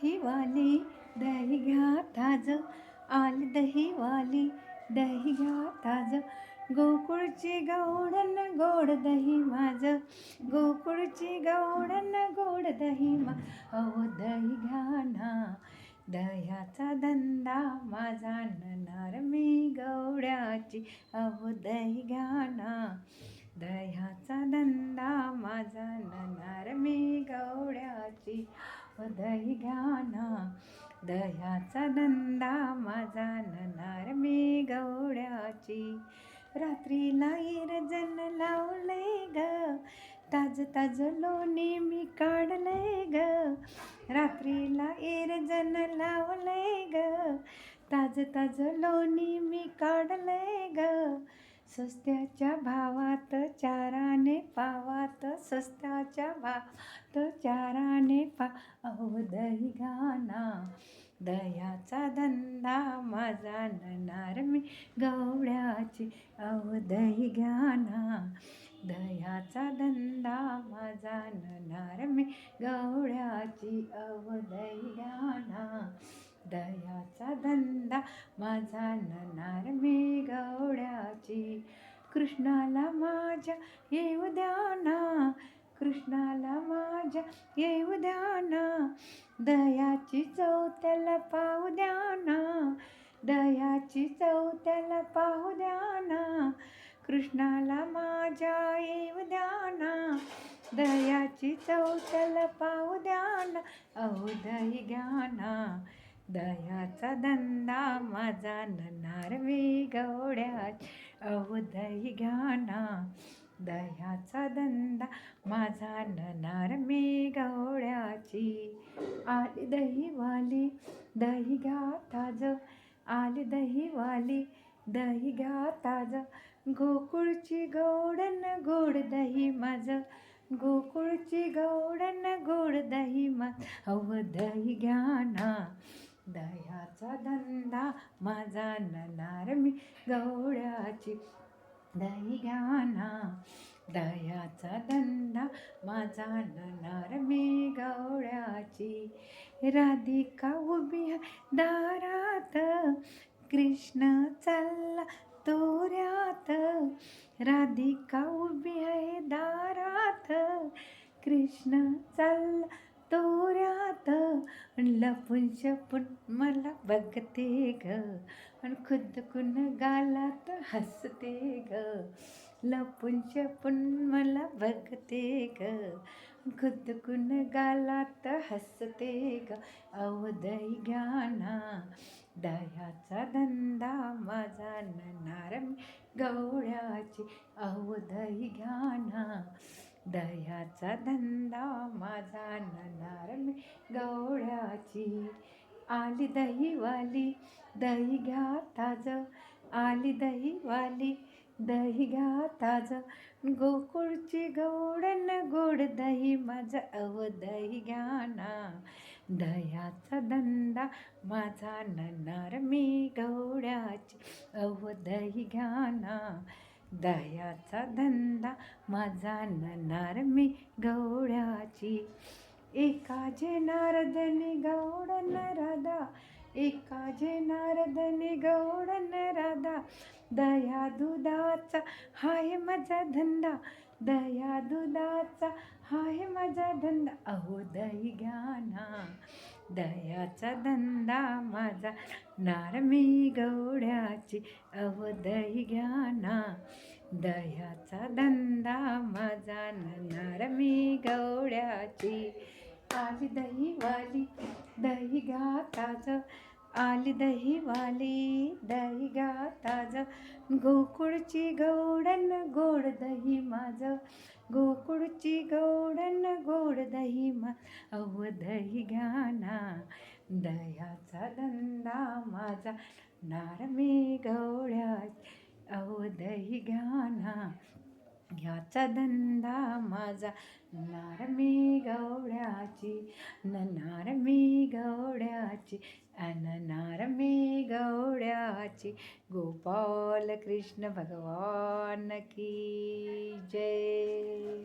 दहीवाली दही घ्या ताज, आली दहीवाली दही घ्या ताज, गोकुळची गवळण गोड दही माझं, गोकुळची गवळण गोड दही अहो दही घ्या ना, दह्याचा धंदा माझा नणार मी गवळ्याची, अहो दही घ्या ना, दह्याचा धंदा माझा नणार मी गवळ्याची, दही घ्या ना, दह्याचा धंदा माझा नणार मी गवळ्याची, रात्रीला इरजण लावलंय ग, ताज ताज लोणी मी काढलंय ग, रात्रीला इरजण लावलंय ग, ताज ताज लोणी मी काढलंय ग, स्वस्त्याच्या भावात चाराने पावात, स्वस्त्याच्या भावात चाराने अहो दही घ्या ना, दह्याचा धंदा माझा नणार मी गवळ्याची, अहो दही घ्या ना, दह्याचा धंदा माझा नणार मी गवळ्याची, अहो दही घ्या ना, दह्याचा धंदा माझा नणार मी गवळ्याची, कृष्णाला माझ्या येऊ द्या ना, कृष्णाला माझ्या येऊ द्या ना, दह्याची चव त्याला पाहू द्या ना, दह्याची चव त्याला पाहू द्या ना, कृष्णाला माझ्या येऊ द्या ना, दह्याची चव त्याला पाहू द्या ना, अहो दही घ्या ना, दह्याचा धंदा माझा नणार मी गवळ्याची, अहो दही घ्या ना, दह्याचा धंदा माझा नणार मी गवळ्याची, आली दहीवाली दही घ्या ताज, आली दहीवाली दही घ्या ताज, गोकुळची गवळण गोड दही माझं, गोकुळची गवळण गोड दही अहो दही घ्या ना, दह्याचा धंदा माझा नणार मी गवळ्याची, दही घ्या ना, दह्याचा धंदा माझा नणार मी गवळ्याची, राधिका उभी दारात, कृष्ण चालला तोऱ्यात, राधिका उभी आहे दारात, कृष्ण चालला तोऱ्यात, लपून छपून मला बघते ग, खुदकून गालात हसते ग, लपून छपून मला बघते ग, खुदकून गालात हसते ग, अहो दही घ्या ना, दह्याचा धंदा माझा नणार मी गवळ्याची, अहो दही घ्या ना, दह्याचा धंदा माझा नणार मी गवळ्याची, आली दहीवाली दही घ्या ताज, आली दहीवाली दही घ्या ताज, गोकुळची गवळण गोड दही माझं, अहो दही घ्या ना, दह्याचा धंदा माझा नणार मी गवळ्याची, अहो दही घ्या ना, दह्याचा धंदा माझा नणार मी गवळ्याची, एका जे नारदनी गवळण राधा, एका जे नारदनी गवळण राधा, दह्या दुधाचा हाय माझा धंदा, दह्या दुधाचा हाय माझा धंदा, अहो दही घ्या ना, दह्याचा धंदा माझा नार मी गवळ्याची, अहो दही घ्या ना, दह्याचा धंदा माझा नणार मी गवळ्याची, आली दहीवाली दही घ्या ताज, आली दहीवाली दही घ्या ताज, गोकुळची गवळण गोड दही माझं, गोकुळची गवळण गोड दही अहो दही घ्या ना, दह्याचा धंदा माझा नार मी गवळ्याची, अहो दही घ्या ना, ह्याचा धंदा माझा नार मी गवळ्याची, ननार मी गवळ्याची, ननार मी गवळ्याची, गोपाल कृष्ण भगवान की जय.